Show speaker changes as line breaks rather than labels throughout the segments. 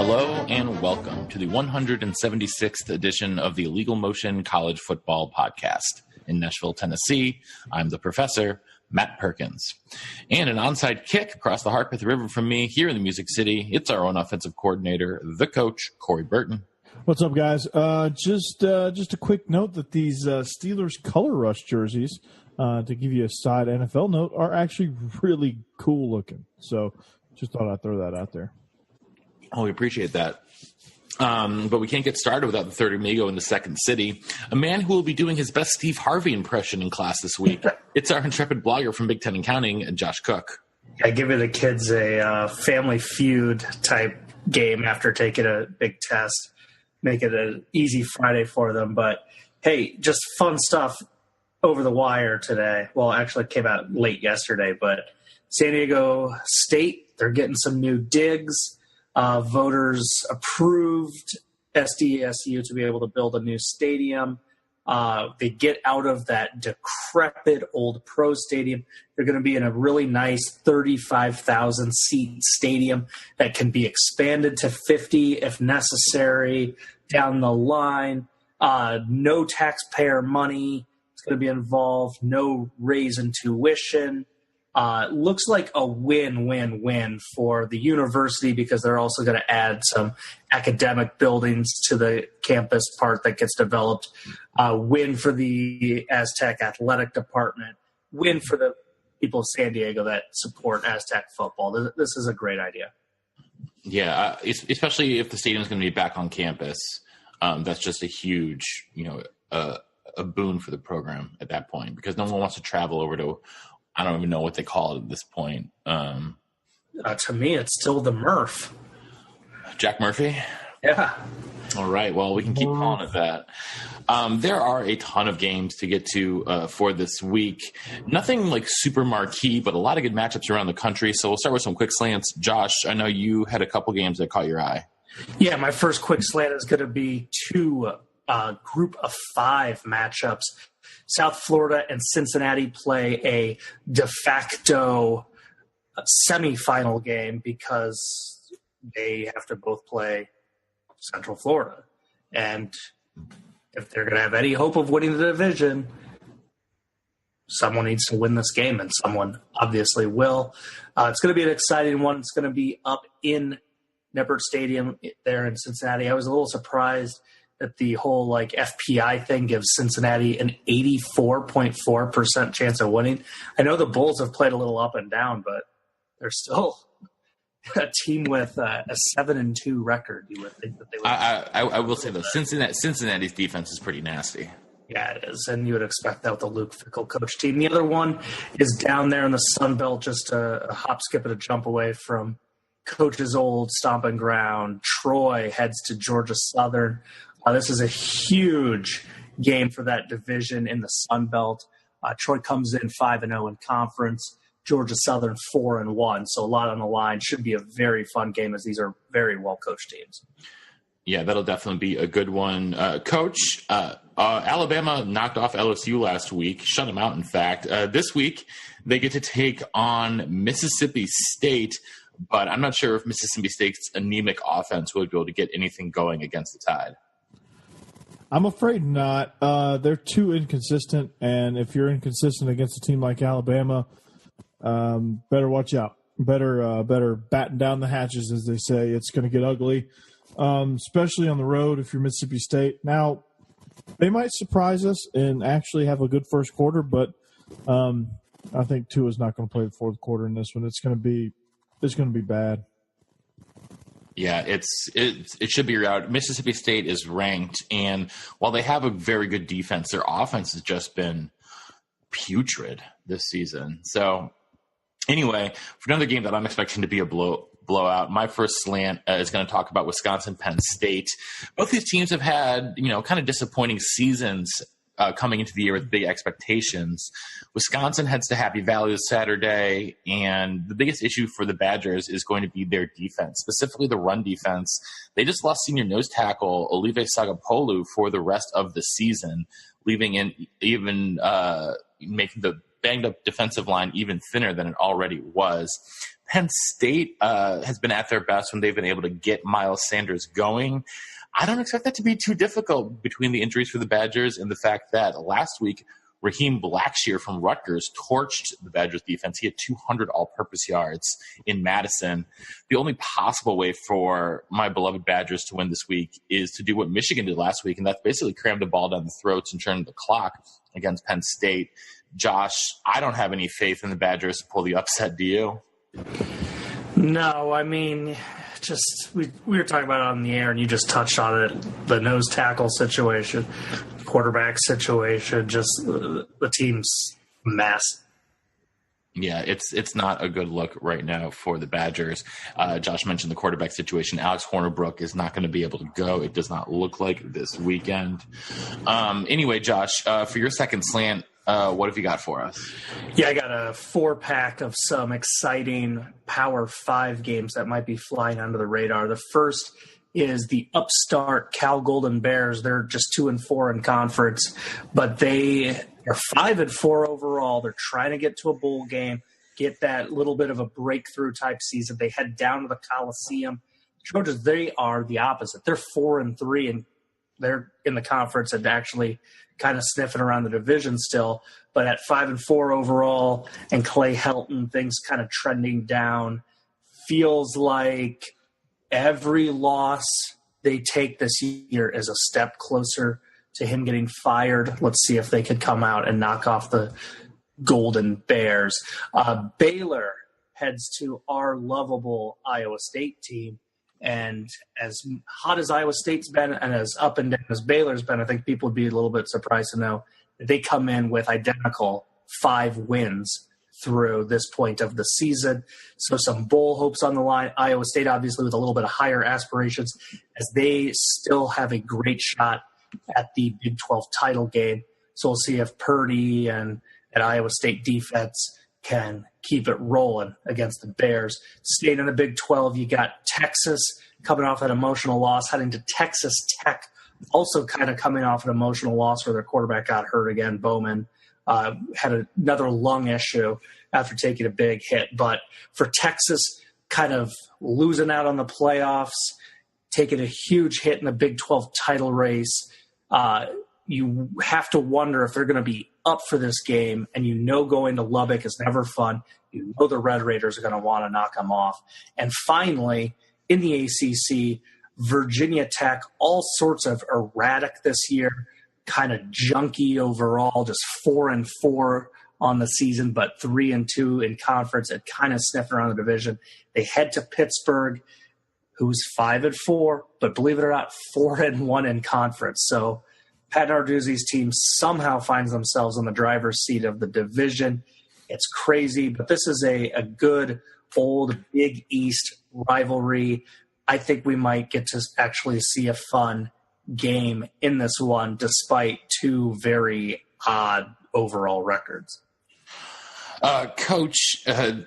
Hello and welcome to the 176th edition of the Illegal Motion College Football Podcast. In Nashville, Tennessee, I'm the professor, Matt Perkins. And an onside kick across the Harpeth River from me here in the Music City, it's our own offensive coordinator, the coach, Corey Burton.
What's up, guys? Just a quick note that these Steelers Color Rush jerseys, to give you a side NFL note, are actually really cool looking. So just thought I'd throw that out there.
Oh, we appreciate that. But we can't get started without the third amigo in the second city, a man who will be doing his best Steve Harvey impression in class this week. It's our intrepid blogger from Big Ten and Counting, Josh Cook.
I give the kids a Family Feud type game after taking a big test, make it an easy Friday for them. But, hey, just fun stuff over the wire today. Well, actually it came out late yesterday, but San Diego State, they're getting some new digs. Voters approved SDSU to be able to build a new stadium. They get out of that decrepit old pro stadium. They're going to be in a really nice 35,000-seat stadium that can be expanded to 50 if necessary down the line. No taxpayer money is going to be involved. No raise in tuition. Looks like a win-win-win for the university because they're also going to add some academic buildings to the campus part that gets developed. Win for the Aztec athletic department. Win for the people of San Diego that support Aztec football. This is a great idea.
Yeah, especially if the stadium's going to be back on campus. That's just a huge, a boon for the program at that point because no one wants to travel over to – I don't even know what they call it at this point.
To me, it's still the Murph.
Jack Murphy?
Yeah.
All right. Well, we can keep calling it that. There are a ton of games to get to for this week. Nothing like super marquee, but a lot of good matchups around the country. So we'll start with some quick slants. Josh, I know you had a couple games that caught your eye.
Yeah, my first quick slant is going to be two group of five matchups. South Florida and Cincinnati play a de facto semifinal game because they have to both play Central Florida. And if they're going to have any hope of winning the division, someone needs to win this game, and someone obviously will. It's going to be an exciting one. It's going to be up in Nippert Stadium there in Cincinnati. I was a little surprised that the whole FPI thing gives Cincinnati an 84.4% chance of winning. I know the Bulls have played a little up and down, but they're still a team with a 7-2 record. You would think that they would.
I will say though, Cincinnati's defense is pretty nasty.
Yeah, it is, and you would expect that with the Luke Fickell coach team. The other one is down there in the Sun Belt, just a hop, skip, and a jump away from Coach's old stomping ground. Troy heads to Georgia Southern. This is a huge game for that division in the Sun Belt. Troy comes in 5-0 in conference. Georgia Southern 4-1. So a lot on the line. Should be a very fun game as these are very well-coached teams.
Yeah, that'll definitely be a good one. Coach, Alabama knocked off LSU last week, shut them out, in fact. This week, they get to take on Mississippi State, but I'm not sure if Mississippi State's anemic offense will be able to get anything going against the Tide.
I'm afraid not. They're too inconsistent, and if you're inconsistent against a team like Alabama, better watch out. Better batten down the hatches, as they say. It's going to get ugly, especially on the road if you're Mississippi State. Now, they might surprise us and actually have a good first quarter, but I think Tua's not going to play the fourth quarter in this one. It's going to be bad.
Yeah, it should be out. Mississippi State is ranked, and while they have a very good defense, their offense has just been putrid this season. So anyway, for another game that I'm expecting to be a blowout, my first slant is going to talk about Wisconsin-Penn State. Both these teams have had, kind of disappointing seasons coming into the year with big expectations. Wisconsin heads to Happy Valley this Saturday, and the biggest issue for the Badgers is going to be their defense, specifically the run defense. They just lost senior nose tackle Olive Sagapolu for the rest of the season, leaving in even making the banged up defensive line even thinner than it already was. Penn State has been at their best when they've been able to get Miles Sanders going. I don't expect that to be too difficult between the injuries for the Badgers and the fact that last week Raheem Blackshear from Rutgers torched the Badgers defense. He had 200 all-purpose yards in Madison. The only possible way for my beloved Badgers to win this week is to do what Michigan did last week, and that's basically cram the ball down the throats and turn the clock against Penn State. Josh, I don't have any faith in the Badgers to pull the upset. Do you?
No, I mean, just we were talking about it on the air, and you just touched on it. The nose tackle situation, quarterback situation, just the team's a mess.
Yeah, it's not a good look right now for the Badgers. Josh mentioned the quarterback situation. Alex Hornibrook is not going to be able to go. It does not look like this weekend. Anyway, Josh, for your second slant, what have you got for us?
Yeah, I got a 4-pack of some exciting Power 5 games that might be flying under the radar. The first is the upstart Cal Golden Bears. They're just 2-4 in conference, but they are 5-4 overall. They're trying to get to a bowl game, get that little bit of a breakthrough type season. They head down to the Coliseum. Trojans, they are the opposite. They're 4-3, and they're in the conference and actually kind of sniffing around the division still. But at 5-4 overall, and Clay Helton, things kind of trending down. Feels like every loss they take this year is a step closer to him getting fired. Let's see if they could come out and knock off the Golden Bears. Baylor heads to our lovable Iowa State team. And as hot as Iowa State's been and as up and down as Baylor's been, I think people would be a little bit surprised to know that they come in with identical 5 wins through this point of the season. So some bowl hopes on the line. Iowa State, obviously, with a little bit of higher aspirations, as they still have a great shot at the Big 12 title game. So we'll see if Purdy and Iowa State defense can keep it rolling against the Bears. Staying in the Big 12, you got Texas coming off an emotional loss, heading to Texas Tech, also kind of coming off an emotional loss where their quarterback got hurt again. Bowman had another lung issue after taking a big hit. But for Texas, kind of losing out on the playoffs, taking a huge hit in the Big 12 title race, you have to wonder if they're going to be up for this game, and going to Lubbock is never fun. The Red Raiders are going to want to knock them off. And finally, in the ACC, Virginia Tech, all sorts of erratic this year, kind of junky overall, just 4-4 on the season, but 3-2 in conference and kind of sniffing around the division. They head to Pittsburgh, who's 5-4, but believe it or not, 4-1 in conference. So Pat Narduzzi's team somehow finds themselves in the driver's seat of the division. It's crazy, but this is a good old Big East rivalry. I think we might get to actually see a fun game in this one, despite 2 very odd overall records.
Coach,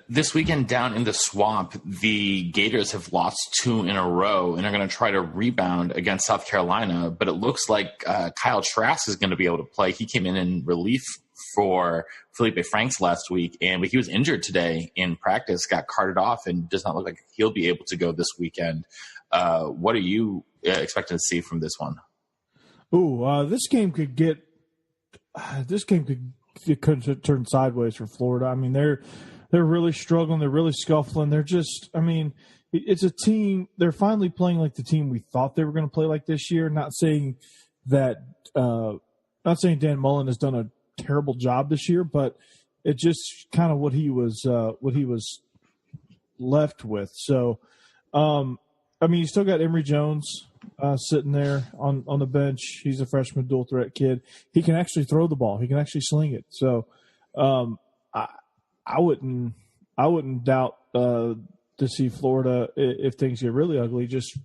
this weekend down in the Swamp, the Gators have lost 2 in a row and are going to try to rebound against South Carolina. But it looks like Kyle Trask is going to be able to play. He came in relief for Felipe Franks last week, and he was injured today in practice, got carted off, and does not look like he'll be able to go this weekend. What are you expecting to see from this one?
This game could it could turn sideways for Florida. I mean, they're really struggling. They're really scuffling. They're just, I mean, it's a team. They're finally playing like the team we thought they were going to play like this year. Not saying Dan Mullen has done a terrible job this year, but it's just kind of what he was left with. So, I mean, you still got Emory Jones sitting there on the bench. He's a freshman dual threat kid. He can actually throw the ball. He can actually sling it. So I wouldn't doubt to see Florida, if things get really ugly, just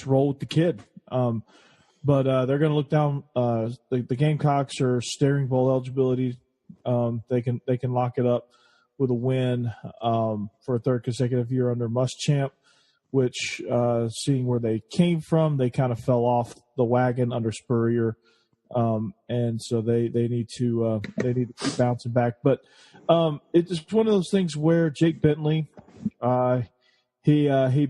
roll with the kid. But they're going to look down. The Gamecocks are staring bowl eligibility. They can lock it up with a win for a third consecutive year under Muschamp, which, seeing where they came from, they kind of fell off the wagon under Spurrier. And so they need to keep bouncing back. But it's one of those things where Jake Bentley, he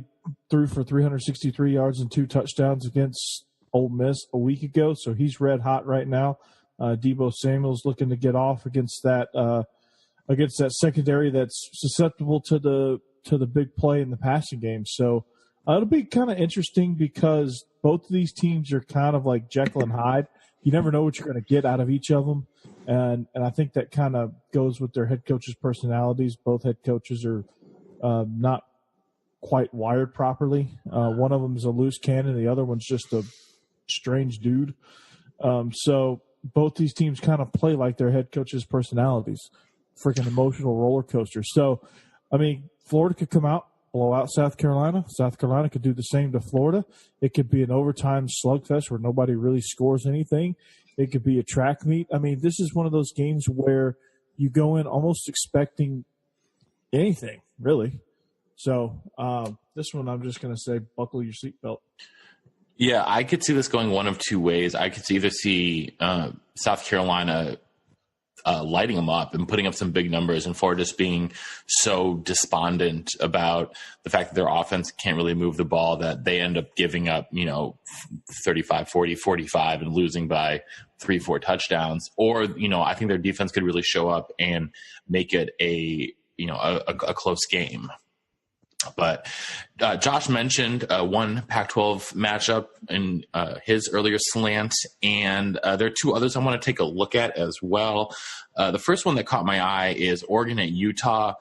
threw for 363 yards and 2 touchdowns against Ole Miss a week ago, so he's red hot right now. Deebo Samuel's looking to get off against that secondary that's susceptible to the big play in the passing game. So it'll be kind of interesting because both of these teams are kind of like Jekyll and Hyde. You never know what you're going to get out of each of them, and I think that kind of goes with their head coaches' personalities. Both head coaches are not quite wired properly. One of them is a loose cannon, the other one's just a strange dude. So both these teams kind of play like their head coaches' personalities. Freaking emotional roller coaster. So, I mean, Florida could come out, blow out South Carolina. South Carolina could do the same to Florida. It could be an overtime slugfest where nobody really scores anything. It could be a track meet. I mean, this is one of those games where you go in almost expecting anything, really. So this one I'm just going to say buckle your seatbelt.
Yeah, I could see this going one of two ways. I could either see South Carolina lighting them up and putting up some big numbers, and Florida just being so despondent about the fact that their offense can't really move the ball that they end up giving up, 35, 40, 45 and losing by 3-4 touchdowns. Or, I think their defense could really show up and make it a close game. But Josh mentioned one Pac-12 matchup in his earlier slant, and there are two others I want to take a look at as well. The first one that caught my eye is Oregon at Utah.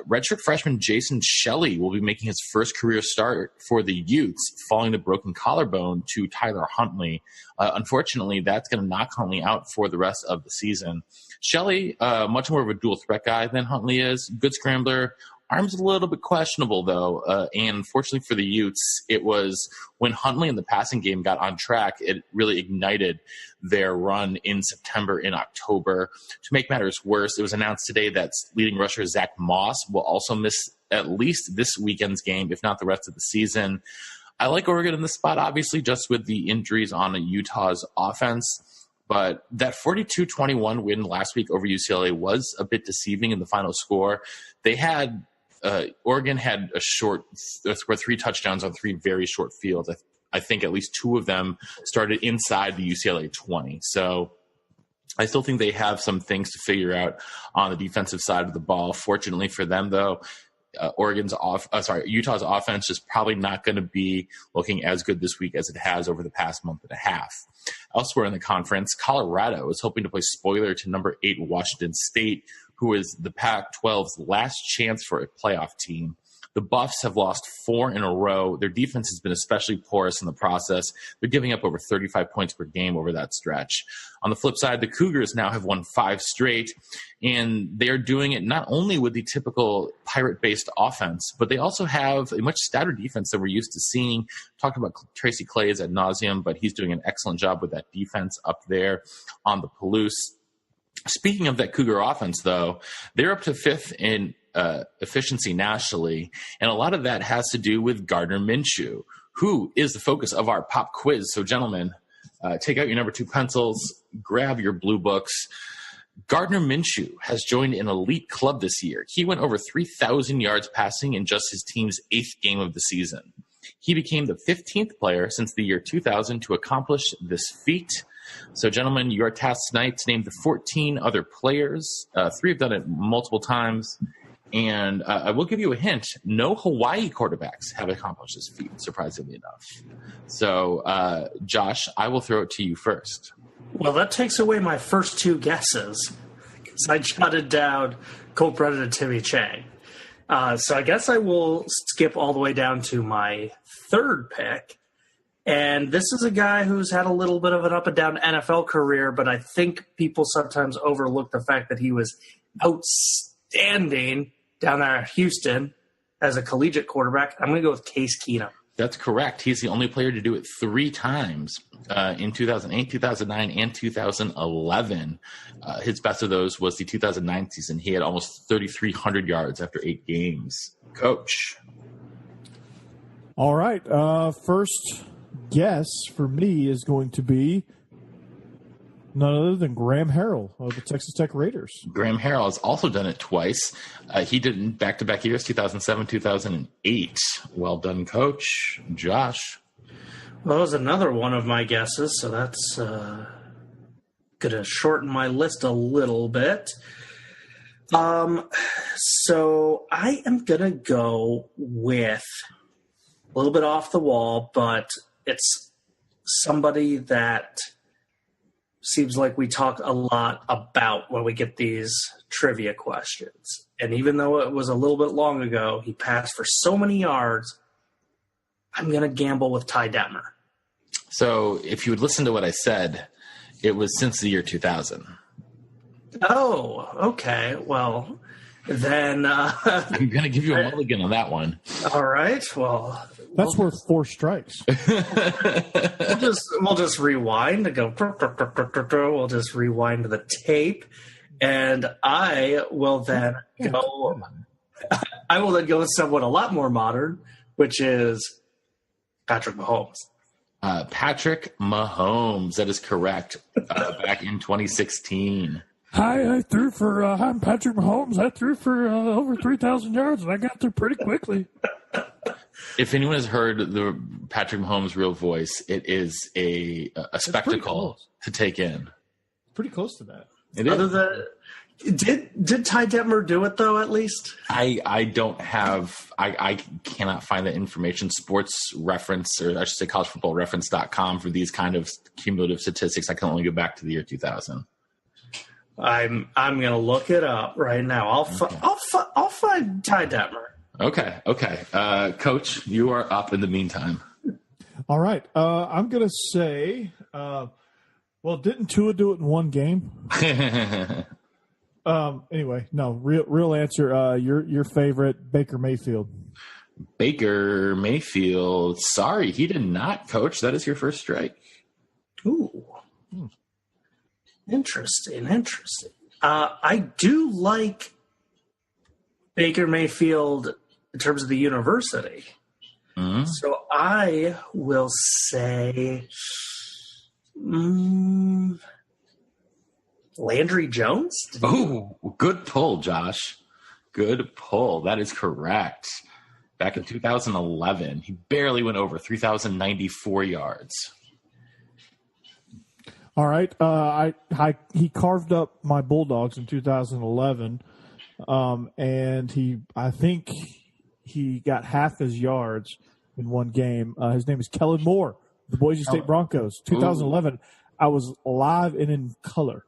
Redshirt freshman Jason Shelley will be making his first career start for the Utes following the broken collarbone to Tyler Huntley. Unfortunately, that's going to knock Huntley out for the rest of the season. Shelley, much more of a dual threat guy than Huntley is. Good scrambler. Arm's a little bit questionable, though, and unfortunately for the Utes, it was when Huntley in the passing game got on track, it really ignited their run in September and October. To make matters worse, it was announced today that leading rusher Zach Moss will also miss at least this weekend's game, if not the rest of the season. I like Oregon in this spot, obviously, just with the injuries on Utah's offense. But that 42-21 win last week over UCLA was a bit deceiving in the final score. They had Oregon had scored 3 touchdowns on 3 very short fields. I think at least 2 of them started inside the UCLA 20. So I still think they have some things to figure out on the defensive side of the ball. Fortunately for them, though, Utah's offense is probably not going to be looking as good this week as it has over the past month and a half. Elsewhere in the conference, Colorado is hoping to play spoiler to number 8 Washington State, who is the Pac-12's last chance for a playoff team. The Buffs have lost 4 in a row. Their defense has been especially porous in the process. They're giving up over 35 points per game over that stretch. On the flip side, the Cougars now have won 5 straight, and they're doing it not only with the typical Pirate-based offense, but they also have a much stouter defense than we're used to seeing. Talked about Tracy Claeys ad nauseum, but he's doing an excellent job with that defense up there on the Palouse. Speaking of that Cougar offense, though, they're up to 5th in efficiency nationally, and a lot of that has to do with Gardner Minshew, who is the focus of our pop quiz. So, gentlemen, take out your number 2 pencils, grab your blue books. Gardner Minshew has joined an elite club this year. He went over 3,000 yards passing in just his team's 8th game of the season. He became the 15th player since the year 2000 to accomplish this feat. So, gentlemen, your task tonight to name the 14 other players. 3 have done it multiple times. And I will give you a hint. No Hawaii quarterbacks have accomplished this feat, surprisingly enough. So, Josh, I will throw it to you first.
Well, that takes away my first 2 guesses because I jotted down Colt Brennan and Timmy Chang. So I guess I will skip all the way down to my 3rd pick. And this is a guy who's had a little bit of an up and down NFL career, but I think people sometimes overlook the fact that he was outstanding down there at Houston as a collegiate quarterback. I'm going to go with Case Keenum.
That's correct. He's the only player to do it 3 times in 2008, 2009, and 2011. His best of those was the 2009 season. He had almost 3,300 yards after 8 games. Coach.
All right. First guess for me is going to be None other than Graham Harrell of the Texas Tech Raiders.
Graham Harrell has also done it twice. He did it back-to-back years, 2007, 2008. Well done, Coach. Josh.
Well, that was another one of my guesses, so that's going to shorten my list a little bit. So I am going to go with a little bit off the wall, but it's somebody that seems like we talk a lot about when we get these trivia questions. And even though it was a little bit long ago, he passed for so many yards, I'm going to gamble with Ty Detmer.
So if you would listen to what I said, it was since the year 2000.
Oh, okay. Well, then...
I'm going to give you a mulligan on that one.
All right. Well...
That's worth 4 strikes.
We'll just rewind and go. We'll just rewind the tape, and I will then go. I will then go with someone a lot more modern, which is Patrick Mahomes.
Patrick Mahomes. That is correct. Back in 2016.
Hi, I threw for. I'm Patrick Mahomes. I threw for over 3,000 yards, and I got there pretty quickly.
If anyone has heard the Patrick Mahomes' real voice, it is a spectacle to take in.
Pretty close to that.
It is.
Did Ty Detmer do it though? At least
I don't have. I cannot find the information. Sports Reference, or I should say collegefootballreference.com, for these kind of cumulative statistics. I can only go back to the year 2000.
I'm gonna look it up right now. I'll find Ty Detmer.
Okay. Coach, you are up in the meantime.
All right. I'm going to say, well, didn't Tua do it in one game? Anyway, no, real answer. Your favorite, Baker Mayfield.
Baker Mayfield. Sorry, he did not, Coach. That is your first strike.
Ooh. Interesting. I do like Baker Mayfield in terms of the university.
Mm-hmm.
So I will say Landry Jones?
Oh, good pull, Josh. Good pull. That is correct. Back in 2011, he barely went over 3,094 yards.
All right. He carved up my Bulldogs in 2011. And I think he got half his yards in one game. His name is Kellen Moore, the Boise State Broncos. 2011. Ooh. I was live and in color.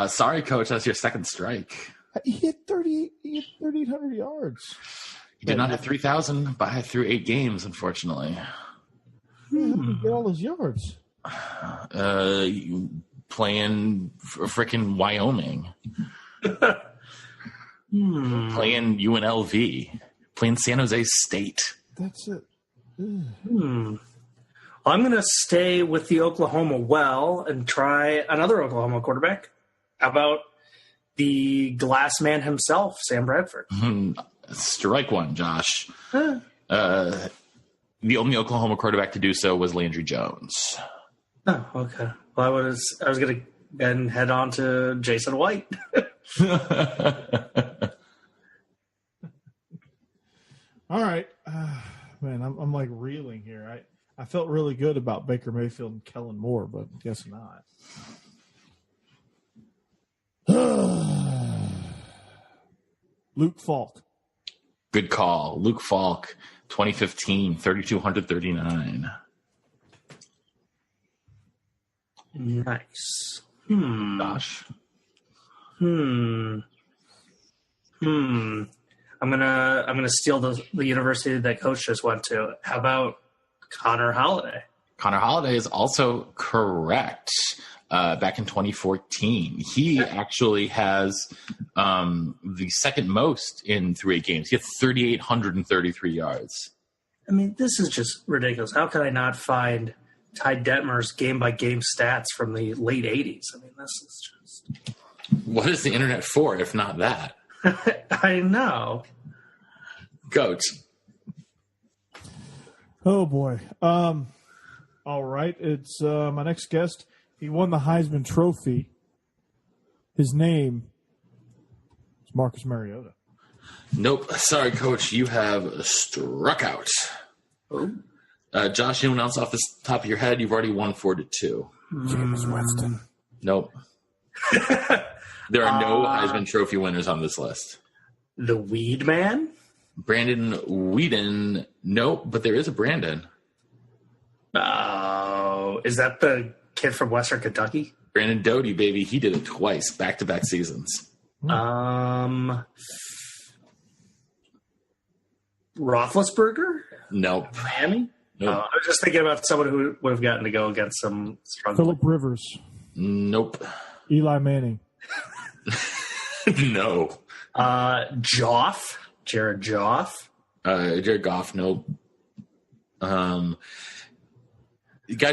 Sorry, Coach. That's your second strike.
He hit 3,800 yards.
He did not hit 3,000, but I threw 8 games, unfortunately.
How did he get all those yards?
Playing freaking Wyoming. Playing UNLV. Playing San Jose State.
That's it.
I'm going to stay with the Oklahoma well and try another Oklahoma quarterback. How about the glass man himself, Sam Bradford?
Strike one, Josh. The only Oklahoma quarterback to do so was Landry Jones.
Oh, okay. Well, I was going to then head on to Jason White.
All right. Man, I'm like reeling here. I felt really good about Baker Mayfield and Kellen Moore, but I guess not. Luke Falk.
Good call. Luke Falk, 2015, 3,239.
Nice.
Gosh.
I'm gonna steal the university that Coach just went to. How about Connor Holiday?
Connor Holiday is also correct. Back in 2014, he actually has the second most in 3 games. He had 3,833 yards.
I mean, this is just ridiculous. How could I not find Ty Detmer's game-by-game stats from the late 80s? I mean, this is just...
What is the internet for, if not that?
I know.
Goat.
Oh, boy. All right. It's my next guest He won the Heisman Trophy. His name is Marcus Mariota.
Nope. Sorry, Coach. You have struck out. Josh, anyone else off the top of your head? You've already won 4-2.
James Winston.
Nope. There are no Heisman Trophy winners on this list.
The Weed Man?
Brandon Whedon. Nope, but there is a Brandon.
Oh, is that the kid from Western Kentucky?
Brandon Doty, baby. He did it twice, back-to-back seasons.
Roethlisberger?
Nope.
Miami?
Nope.
I was just thinking about someone who would have gotten to go against some strong.
Phillip Rivers.
Nope.
Eli Manning.
No.
Joff? Jared Goff?
Jared Goff, nope. Guys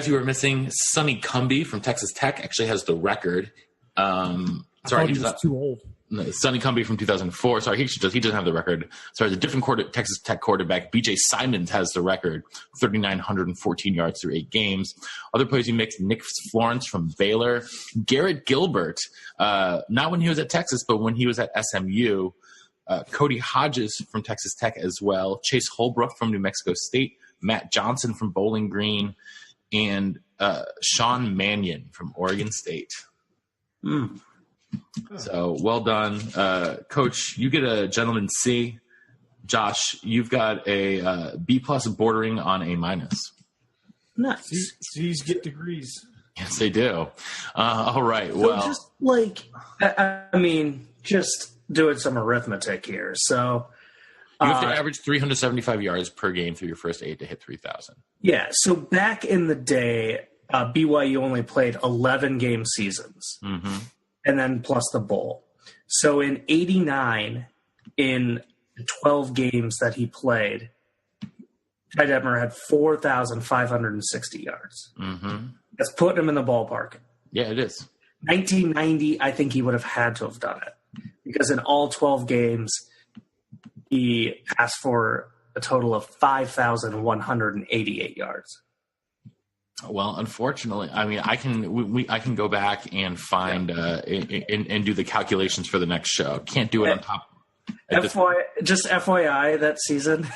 you were missing, Sonny Cumbie from Texas Tech actually has the record. Sorry,
he was too old.
No, Sonny Cumbie from 2004. Sorry, he doesn't have the record. Sorry, the different Texas Tech quarterback, B.J. Simons, has the record, 3,914 yards through 8 games. Other players you mixed, Nick Florence from Baylor, Garrett Gilbert, not when he was at Texas, but when he was at SMU, Cody Hodges from Texas Tech as well, Chase Holbrook from New Mexico State, Matt Johnson from Bowling Green, and Sean Mannion from Oregon State. So well done. Coach, you get a gentleman C. Josh, you've got a B+ bordering on A-.
Nice.
C's get degrees.
Yes, they do. All right.
So
Well,
just like, I mean, just doing some arithmetic here. So
you have to average 375 yards per game through your first 8 to hit 3,000.
yeah. So back in the day, BYU only played 11 game seasons.
Mm-hmm.
And then plus the bowl. So in 89, in the 12 games that he played, Ty Detmer had 4,560 yards.
Mm-hmm.
That's putting him in the ballpark.
Yeah, it is.
1990, I think he would have had to have done it. Because in all 12 games, he passed for a total of 5,188 yards.
Well, unfortunately, I mean, I can go back and find and do the calculations for the next show. Can't do it on top.
Just FYI, that season.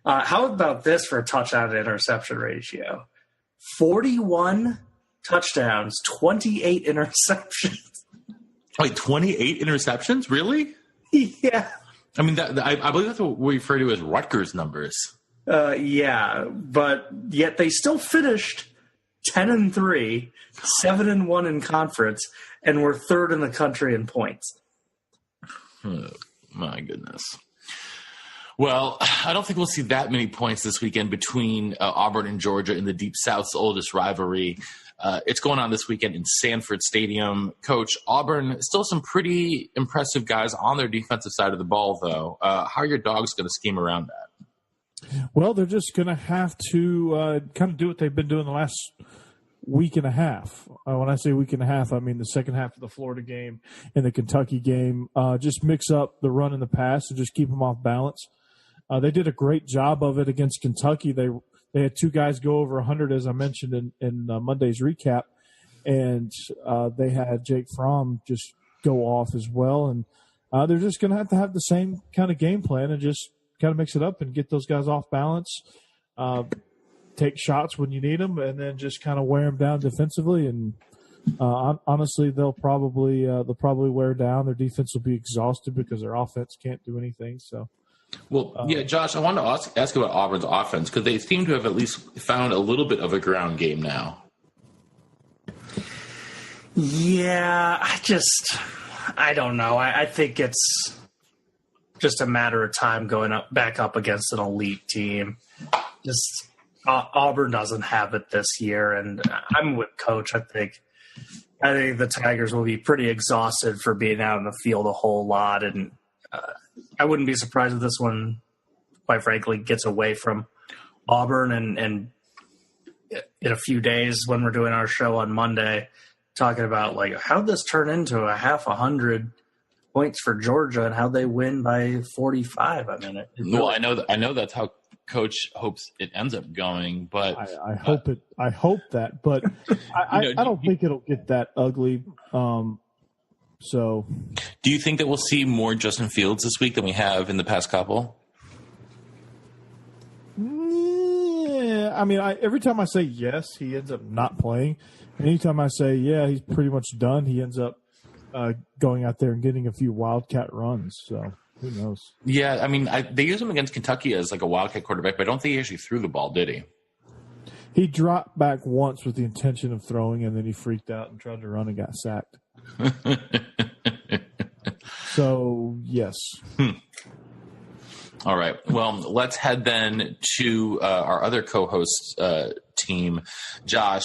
How about this for a touchdown to interception ratio? 41 touchdowns, 28 interceptions.
Wait, 28 interceptions? Really?
Yeah.
I mean, I believe that's what we refer to as Rutgers numbers.
Yeah, but yet they still finished 10-3, 7-1 in conference, and were third in the country in points.
Oh, my goodness. Well, I don't think we'll see that many points this weekend between Auburn and Georgia in the Deep South's oldest rivalry. It's going on this weekend in Sanford Stadium. Coach, Auburn, still some pretty impressive guys on their defensive side of the ball, though. How are your Dogs going to scheme around that?
Well, they're just going to have to kind of do what they've been doing the last week and a half. When I say week and a half, I mean the second half of the Florida game and the Kentucky game. Just mix up the run and the pass and just keep them off balance. They did a great job of it against Kentucky. They had 2 guys go over 100, as I mentioned in Monday's recap, and they had Jake Fromm just go off as well. And they're just going to have the same kind of game plan and just kind of mix it up and get those guys off balance, take shots when you need them, and then just kind of wear them down defensively. And honestly, they'll probably wear down. Their defense will be exhausted because their offense can't do anything. So.
Well, yeah, Josh, I wanted to ask about Auburn's offense because they seem to have at least found a little bit of a ground game now.
Yeah, I don't know. I think it's just a matter of time going back up against an elite team. Just Auburn doesn't have it this year, and I'm with Coach. I think the Tigers will be pretty exhausted for being out in the field a whole lot, and I wouldn't be surprised if this one, quite frankly, gets away from Auburn. And in a few days, when we're doing our show on Monday, talking about like how'd this turn into a 100 points for Georgia and how they win by 45. I mean,
well, I know that's how Coach hopes it ends up going. But
I hope it. I hope that, but I don't think it'll get that ugly. So,
do you think that we'll see more Justin Fields this week than we have in the past couple?
Yeah, I mean, every time I say yes, he ends up not playing. And anytime I say yeah, he's pretty much done, he ends up going out there and getting a few wildcat runs. So who knows?
Yeah, I mean, they used him against Kentucky as like a wildcat quarterback, but I don't think he actually threw the ball, did he?
He dropped back once with the intention of throwing, and then he freaked out and tried to run and got sacked. So, yes.
All right. Well, let's head then to our other co-host team, Josh.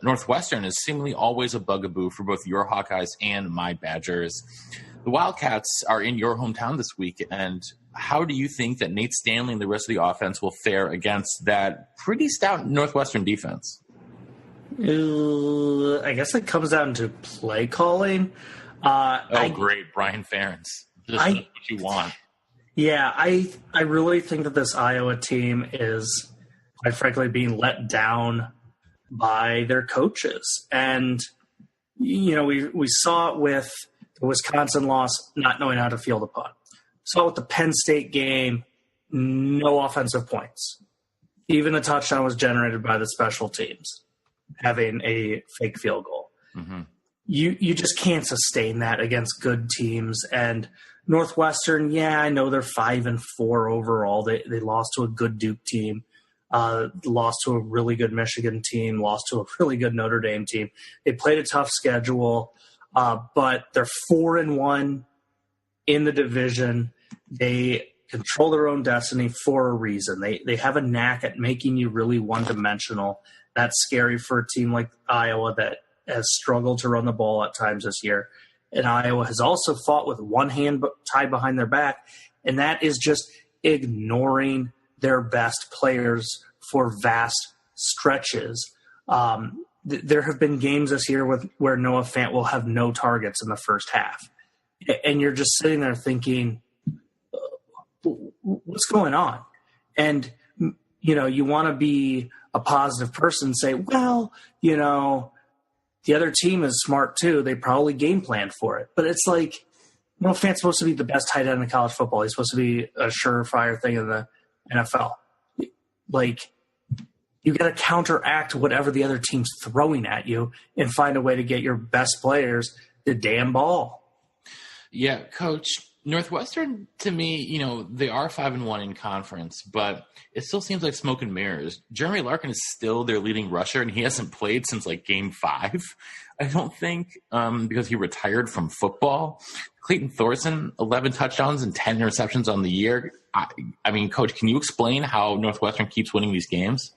Northwestern is seemingly always a bugaboo for both your Hawkeyes and my Badgers. The Wildcats are in your hometown this week, and how do you think that Nate Stanley and the rest of the offense will fare against that pretty stout Northwestern defense?
I guess it comes down to play calling.
Great. Brian Ferentz. This is what you want.
Yeah, I really think that this Iowa team is, quite frankly, being let down by their coaches. And, you know, we saw it with the Wisconsin loss, not knowing how to field a punt. Saw it with the Penn State game, no offensive points. Even the touchdown was generated by the special teams, having a fake field goal. Mm-hmm. You just can't sustain that against good teams. And Northwestern, yeah, I know they're 5-4 overall. They lost to a good Duke team, lost to a really good Michigan team, lost to a really good Notre Dame team. They played a tough schedule, but they're 4-1 in the division. They control their own destiny for a reason. They have a knack at making you really one-dimensional. That's scary for a team like Iowa that has struggled to run the ball at times this year. And Iowa has also fought with one hand tied behind their back, and that is just ignoring their best players for vast stretches. There have been games this year where Noah Fant will have no targets in the first half. And you're just sitting there thinking, what's going on? And, you know, you want to be a positive person and say, well, you know, the other team is smart too. They probably game planned for it. But it's like, Noah Fant's supposed to be the best tight end in college football. He's supposed to be a surefire thing in the NFL. Like, you got to counteract whatever the other team's throwing at you and find a way to get your best players the damn ball.
Yeah, Coach, Northwestern, to me, you know, they are 5-1 in conference, but it still seems like smoke and mirrors. Jeremy Larkin is still their leading rusher, and he hasn't played since like game 5, I don't think, because he retired from football. Clayton Thorson, 11 touchdowns and 10 interceptions on the year. I mean, Coach, can you explain how Northwestern keeps winning these games?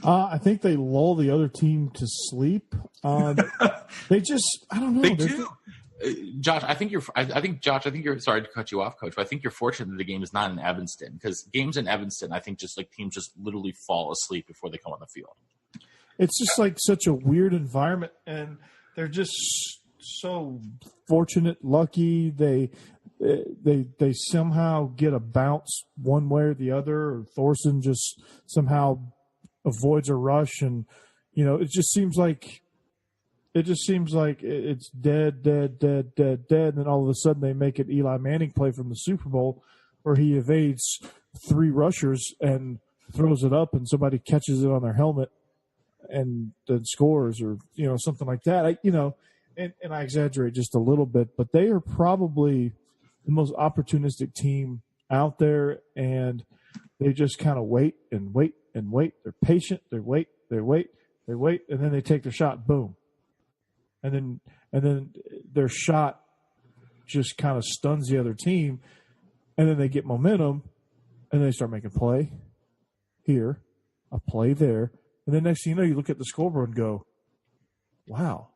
I think they lull the other team to sleep. They just, I don't know.
They do. Josh, I think you're sorry to cut you off, Coach, but I think you're fortunate that the game is not in Evanston, because games in Evanston, I think just like teams just literally fall asleep before they come on the field.
It's just like such a weird environment, and they're just so fortunate, lucky. They somehow get a bounce one way or the other, or Thorson just somehow avoids a rush, and you know, it just seems like it's dead, and then all of a sudden they make it Eli Manning play from the Super Bowl where he evades 3 rushers and throws it up, and somebody catches it on their helmet and then scores, or you know, something like that. And I exaggerate just a little bit, but they are probably the most opportunistic team out there, and they just kind of wait and wait and wait. They're patient. They wait, and then they take their shot. Boom. And then their shot just kind of stuns the other team, and then they get momentum, and they start making play here, a play there, and then next thing you know, you look at the scoreboard and go, "Wow,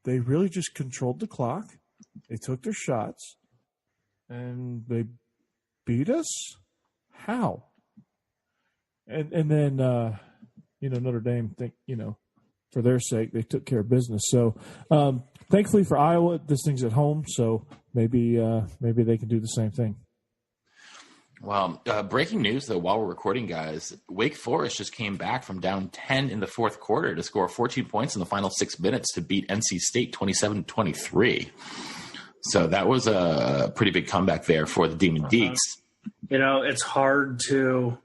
they really just controlled the clock. They took their shots, and they beat us. How?" And then Notre Dame think for their sake, they took care of business. So, thankfully for Iowa, this thing's at home, so maybe they can do the same thing.
Well, breaking news, though, while we're recording, guys, Wake Forest just came back from down 10 in the fourth quarter to score 14 points in the final 6 minutes to beat NC State 27-23. So that was a pretty big comeback there for the Demon Geeks.
It's hard to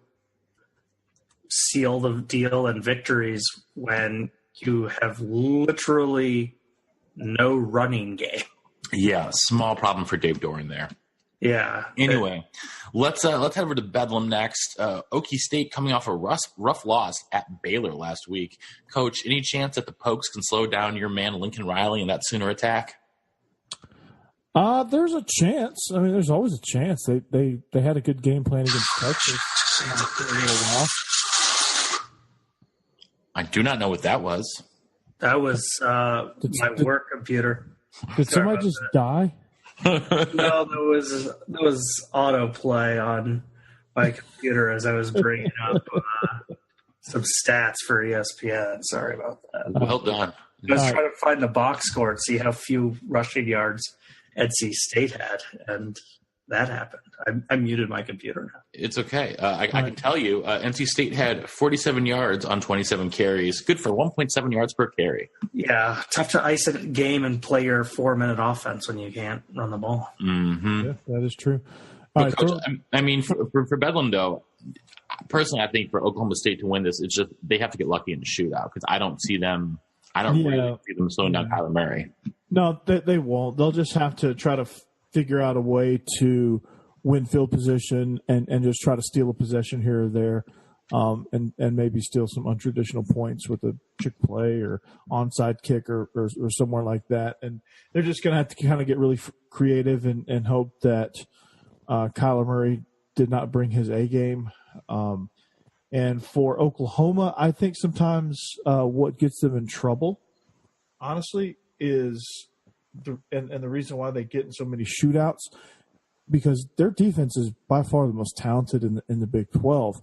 seal the deal in victories when you have literally no running game.
Yeah, small problem for Dave Doran there.
Yeah.
Anyway, let's head over to Bedlam next. Okie State coming off a rough loss at Baylor last week. Coach, any chance that the Pokes can slow down your man Lincoln Riley in that Sooner attack?
There's a chance. I mean, there's always a chance. They had a good game plan against Texas for a little while.
I do not know what that was.
That was my work computer.
Did somebody just die?
No, there was autoplay on my computer as I was bringing up some stats for ESPN. Sorry about that.
Well done.
I was trying to find the box score and see how few rushing yards NC State had, and that happened. I muted my computer now.
It's okay. I can tell you, NC State had 47 yards on 27 carries. Good for 1.7 yards per carry.
Yeah, tough to ice a game and play your 4-minute offense when you can't run the ball.
Mm-hmm.
Yeah, that is true.
But Coach, I mean, for Bedlam, though, personally, I think for Oklahoma State to win this, it's just they have to get lucky in the shootout because I don't see them. I don't really see them slowing down Kyler Murray.
No, they won't. They'll just have to try to figure out a way to win field position and just try to steal a possession here or there, and maybe steal some untraditional points with a trick play or onside kick or somewhere like that. And they're just going to have to kind of get really creative and hope that Kyler Murray did not bring his A game. And for Oklahoma, I think sometimes what gets them in trouble, honestly, is the reason why they get in so many shootouts, because their defense is by far the most talented in the Big 12.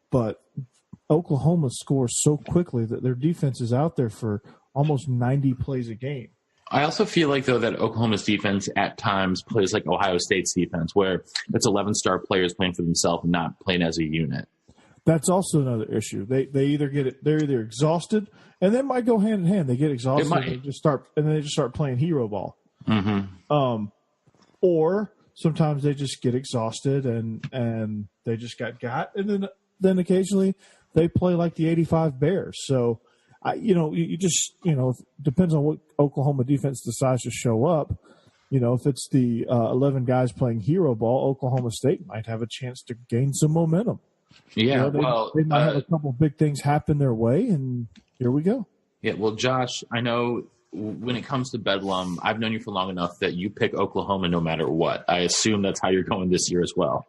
But Oklahoma scores so quickly that their defense is out there for almost 90 plays a game.
I also feel like, though, that Oklahoma's defense at times plays like Ohio State's defense, where it's 11-star players playing for themselves and not playing as a unit.
That's also another issue. They either they're either exhausted, and that might go hand in hand. They get exhausted and they just start playing hero ball.
Mm-hmm.
Or sometimes they just get exhausted and they just got, and then occasionally they play like the '85 Bears. So, you just depends on what Oklahoma defense decides to show up. If it's the 11 guys playing hero ball, Oklahoma State might have a chance to gain some momentum.
Yeah,
they might have a couple of big things happen their way, and here we go.
Yeah, well, Josh, I know when it comes to Bedlam, I've known you for long enough that you pick Oklahoma no matter what. I assume that's how you're going this year as well.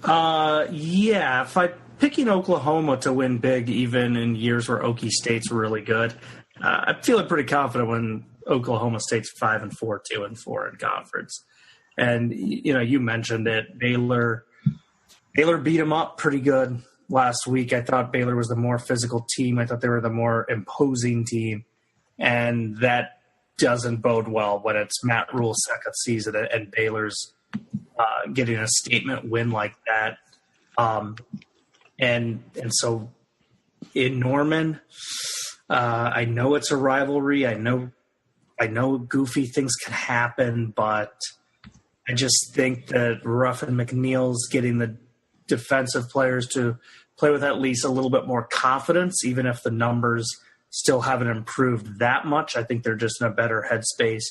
Yeah, if I'm picking Oklahoma to win big, even in years where Okie State's really good, I'm feeling pretty confident when Oklahoma State's 5-4, 2-4 in conference. And you mentioned it, Baylor beat them up pretty good last week. I thought Baylor was the more physical team. I thought they were the more imposing team. And that doesn't bode well when it's Matt Rule's second season and Baylor's getting a statement win like that. And so in Norman, I know it's a rivalry. I know goofy things can happen, but I just think that Ruffin McNeil's getting the defensive players to play with at least a little bit more confidence, even if the numbers still haven't improved that much. I think they're just in a better headspace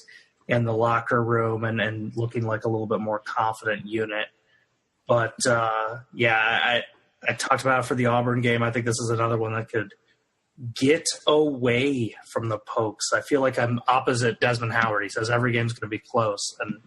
in the locker room and looking like a little bit more confident unit. But, I talked about it for the Auburn game. I think this is another one that could get away from the Pokes. I feel like I'm opposite Desmond Howard. He says every game's going to be close, and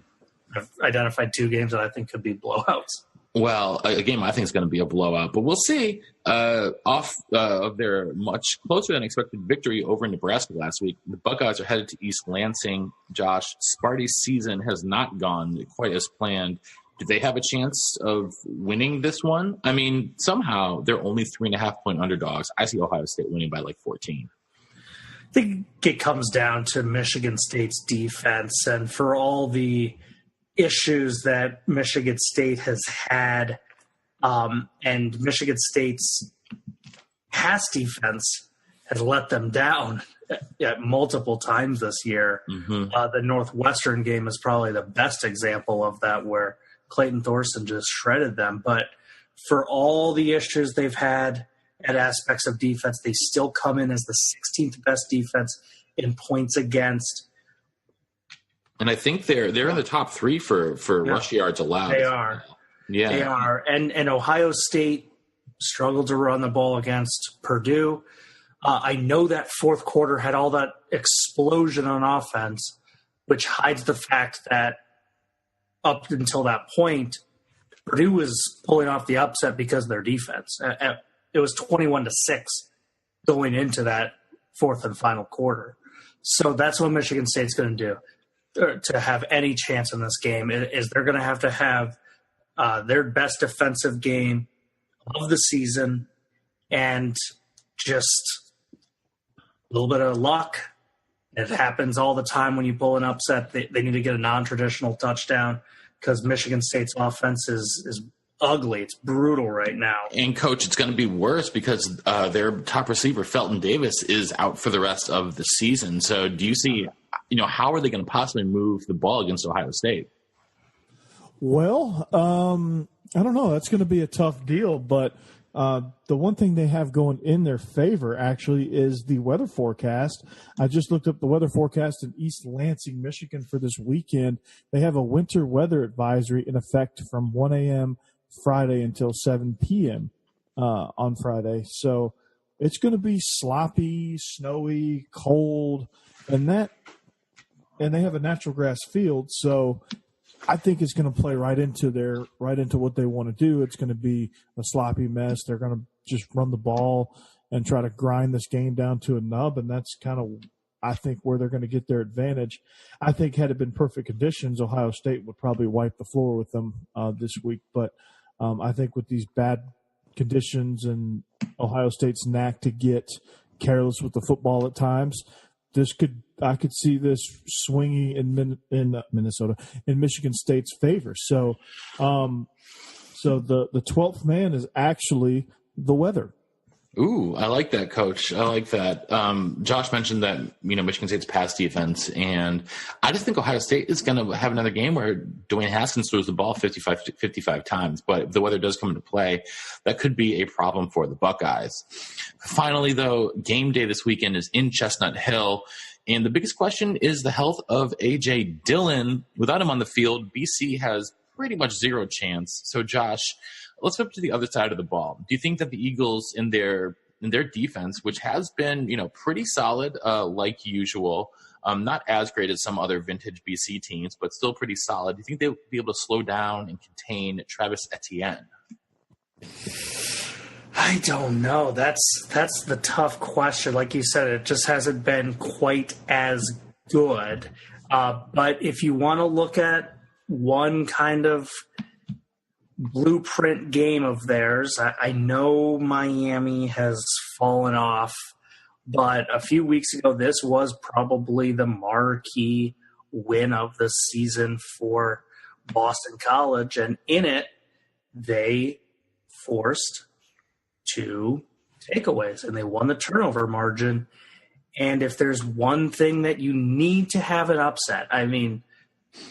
I've identified 2 games that I think could be blowouts.
Well, a game I think is going to be a blowout, but we'll see. Off of their much closer than expected victory over in Nebraska last week, the Buckeyes are headed to East Lansing. Josh, Sparty's season has not gone quite as planned. Do they have a chance of winning this one? I mean, somehow they're only 3.5-point underdogs. I see Ohio State winning by like 14.
I think it comes down to Michigan State's defense, and for all the issues that Michigan State has had, and Michigan State's pass defense has let them down multiple times this year.
Mm-hmm.
The Northwestern game is probably the best example of that, where Clayton Thorson just shredded them. But for all the issues they've had at aspects of defense, they still come in as the 16th best defense in points against.
And I think they're in the top 3 for rush yards allowed.
They are.
Yeah.
They are. And Ohio State struggled to run the ball against Purdue. I know that fourth quarter had all that explosion on offense, which hides the fact that up until that point, Purdue was pulling off the upset because of their defense. It was 21-6 going into that fourth and final quarter. So that's what Michigan State's going to do to have any chance in this game. Is they're going to have their best defensive game of the season, and just a little bit of luck. It happens all the time when you pull an upset. They need to get a non-traditional touchdown because Michigan State's offense is ugly. It's brutal right now.
And, Coach, it's going to be worse because their top receiver, Felton Davis, is out for the rest of the season. So do you see, how are they going to possibly move the ball against Ohio State?
Well, I don't know. That's going to be a tough deal, but the one thing they have going in their favor, actually, is the weather forecast. I just looked up the weather forecast in East Lansing, Michigan for this weekend. They have a winter weather advisory in effect from 1 a.m. Friday until 7 p.m. On Friday. So it's going to be sloppy, snowy, cold, and they have a natural grass field, so I think it's going to play right into what they want to do. It's going to be a sloppy mess. They're going to just run the ball and try to grind this game down to a nub, and that's kind of, I think, where they're going to get their advantage. I think had it been perfect conditions, Ohio State would probably wipe the floor with them this week. But I think with these bad conditions and Ohio State's knack to get careless with the football at times, I could see this swinging in Minnesota, in Michigan State's favor. So, the 12th man is actually the weather.
Ooh, I like that, Coach. I like that. Josh mentioned that, Michigan State's pass defense, and I just think Ohio State is going to have another game where Dwayne Haskins throws the ball 55 times. But if the weather does come into play, that could be a problem for the Buckeyes. Finally, though, game day this weekend is in Chestnut Hill. And the biggest question is the health of A.J. Dillon. Without him on the field, BC has pretty much zero chance. So, Josh, let's flip to the other side of the ball. Do you think that the Eagles in their defense, which has been, pretty solid, like usual, not as great as some other vintage BC teams, but still pretty solid, do you think they'll be able to slow down and contain Travis Etienne?
I don't know. That's the tough question. Like you said, it just hasn't been quite as good. But if you want to look at one kind of blueprint game of theirs, I know Miami has fallen off, but a few weeks ago, this was probably the marquee win of the season for Boston College. And in it, they forced 2 takeaways, and they won the turnover margin. And if there's one thing that you need to have an upset, I mean,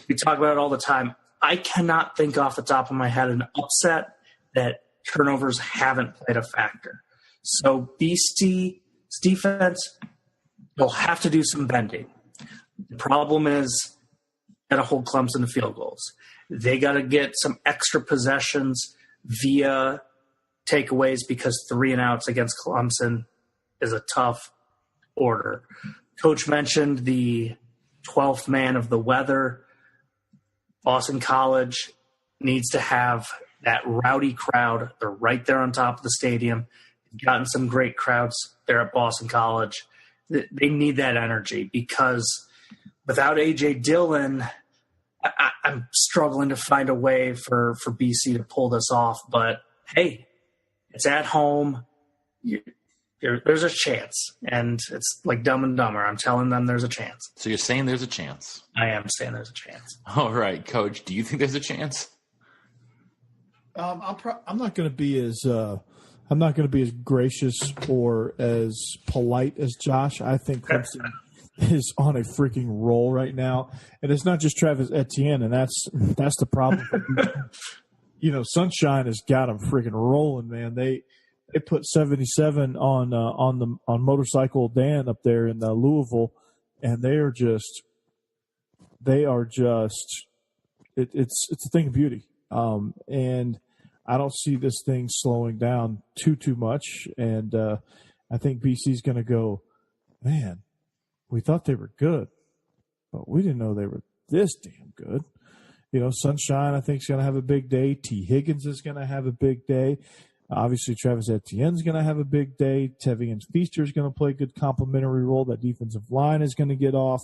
we talk about it all the time. I cannot think off the top of my head an upset that turnovers haven't played a factor. So BC's defense, they'll have to do some bending. The problem is got to hold Clemson to field goals. They got to get some extra possessions via takeaways because 3 and outs against Clemson is a tough order. Coach mentioned the 12th man of the weather. Boston College needs to have that rowdy crowd. They're right there on top of the stadium. They've gotten some great crowds there at Boston College. They need that energy because without A.J. Dillon, I'm struggling to find a way for BC to pull this off. But, hey, it's at home. You're there's a chance, and it's like Dumb and Dumber. I'm telling them there's a chance.
So you're saying there's a chance?
I am saying there's a chance.
All right, Coach. Do you think there's a chance?
I'm not going to be as gracious or as polite as Josh. I think Clemson is on a freaking roll right now, and it's not just Travis Etienne, and that's the problem. Sunshine has got them freaking rolling, man. They put 77 on Motorcycle Dan up there in Louisville, and they are just it's a thing of beauty. And I don't see this thing slowing down too much. And I think BC's going to go, man, we thought they were good, but we didn't know they were this damn good. Sunshine, I think, is going to have a big day. T. Higgins is going to have a big day. Obviously, Travis Etienne's going to have a big day. Tevian Feaster is going to play a good complementary role. That defensive line is going to get off.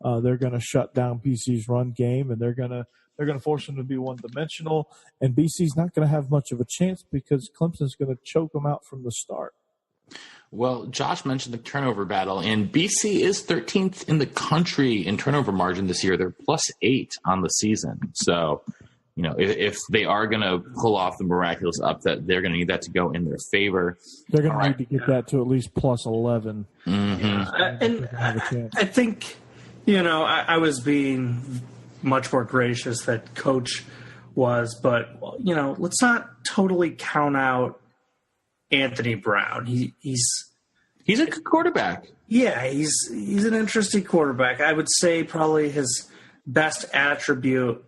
They're going to shut down BC's run game, and they're going to force them to be one-dimensional. And BC's not going to have much of a chance because Clemson's going to choke them out from the start.
Well, Josh mentioned the turnover battle, and BC is 13th in the country in turnover margin this year. They're +8 on the season. So, if they are going to pull off the miraculous upset, they're going to need that to go in their favor.
They're going to need to get that to at least +11.
Mm-hmm.
And I think, I was being much more gracious that Coach was, but, let's not totally count out Anthony Brown.
He's a good quarterback.
Yeah, he's an interesting quarterback. I would say probably his best attribute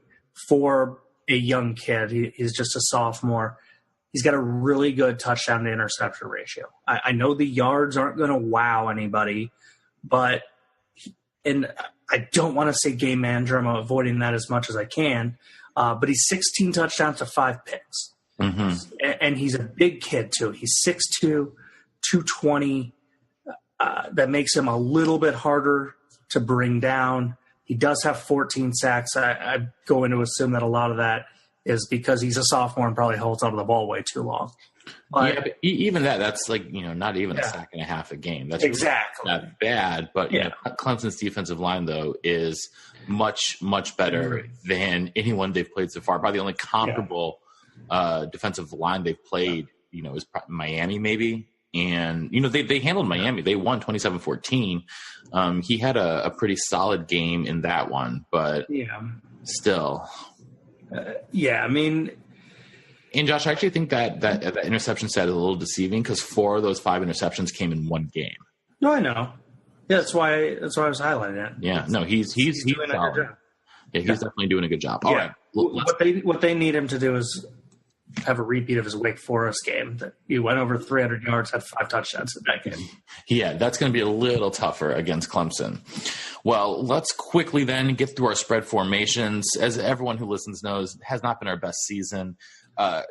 for a young kid. He's just a sophomore. He's got a really good touchdown to interception ratio. I know the yards aren't going to wow anybody, but and I don't want to say game manager. I'm avoiding that as much as I can. But he's 16 touchdowns to 5 picks.
Mm-hmm.
And he's a big kid, too. He's 6'2", 220. That makes him a little bit harder to bring down. He does have 14 sacks. I go in to assume that a lot of that is because he's a sophomore and probably holds onto the ball way too long.
But even that's like, not even a sack and a half a game. That's
exactly
really not bad. But Clemson's defensive line, though, is much, much better than anyone they've played so far. Probably the only comparable defensive line they've played, is Miami maybe. And, they handled Miami. They won 27-14. He had a pretty solid game in that one, but still.
I mean.
And, Josh, I actually think that interception stat is a little deceiving because 4 of those 5 interceptions came in one game.
No, I know. Yeah, that's why I was highlighting it.
Yeah, no, he's
doing a good job.
Yeah, he's definitely doing a good job. All right.
What they need him to do is have a repeat of his Wake Forest game that he went over 300 yards, had 5 touchdowns in that game.
Yeah, that's going to be a little tougher against Clemson. Well, let's quickly then get through our spread formations. As everyone who listens knows, it has not been our best season.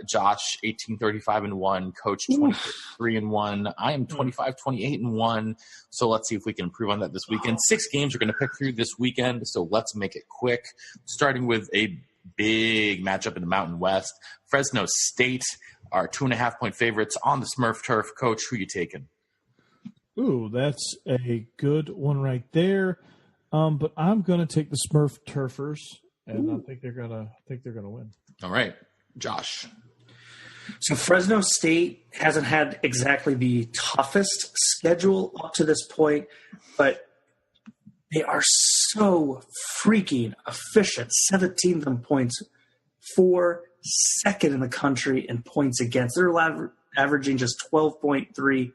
Josh, 18-35-1, Coach 23-1. I am 25-28-1. So let's see if we can improve on that this weekend. 6 games we're going to pick through this weekend, so let's make it quick. Starting with a big matchup in the Mountain West. Fresno State are 2.5-point favorites on the Smurf turf. Coach, who you taking?
Ooh, that's a good one right there. But I'm going to take the Smurf turfers, and I think they're going to win.
All right, Josh.
So Fresno State hasn't had exactly the toughest schedule up to this point, but they are so freaking efficient. 17th in points, 2nd in the country in points against. They're averaging just 12.3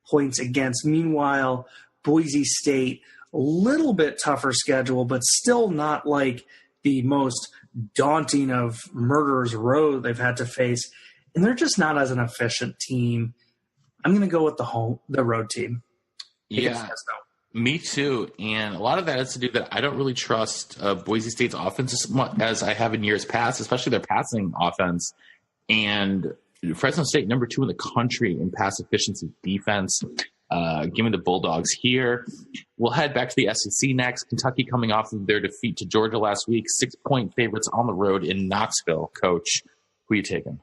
points against. Meanwhile, Boise State, a little bit tougher schedule, but still not like the most daunting of murderer's row they've had to face. And they're just not as an efficient team. I'm going to go with the road team.
Yeah. Me too, and a lot of that has to do that I don't really trust Boise State's offense as much as I have in years past, especially their passing offense. And Fresno State, number 2 in the country in pass efficiency defense. Give me the Bulldogs here. We'll head back to the SEC next. Kentucky coming off of their defeat to Georgia last week. 6-point favorites on the road in Knoxville. Coach, who are you taking?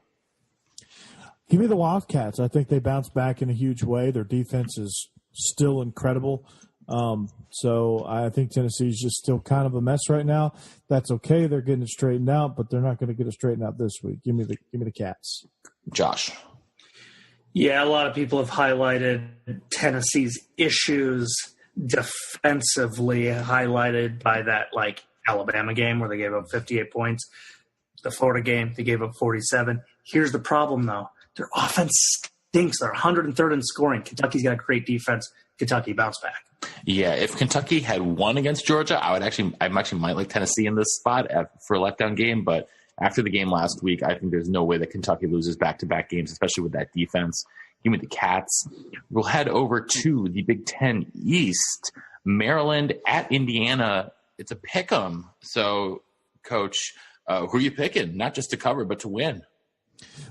I Give me the Wildcats. I think they bounce back in a huge way. Their defense is still incredible. So I think Tennessee's just still kind of a mess right now. That's okay. They're getting it straightened out, but they're not going to get it straightened out this week. Give me the Cats.
Josh.
Yeah, a lot of people have highlighted Tennessee's issues defensively, highlighted by that Alabama game where they gave up 58 points. The Florida game, they gave up 47. Here's the problem, though. Their offense stinks. They're 103rd in scoring. Kentucky's got a great defense. Kentucky bounce back.
Yeah, if Kentucky had won against Georgia, I might like Tennessee in this spot for a letdown game. But after the game last week, I think there's no way that Kentucky loses back-to-back games, especially with that defense. Give me the Cats. We'll head over to the Big Ten East. Maryland at Indiana. It's a pick 'em. So, Coach, who are you picking? Not just to cover, but to win.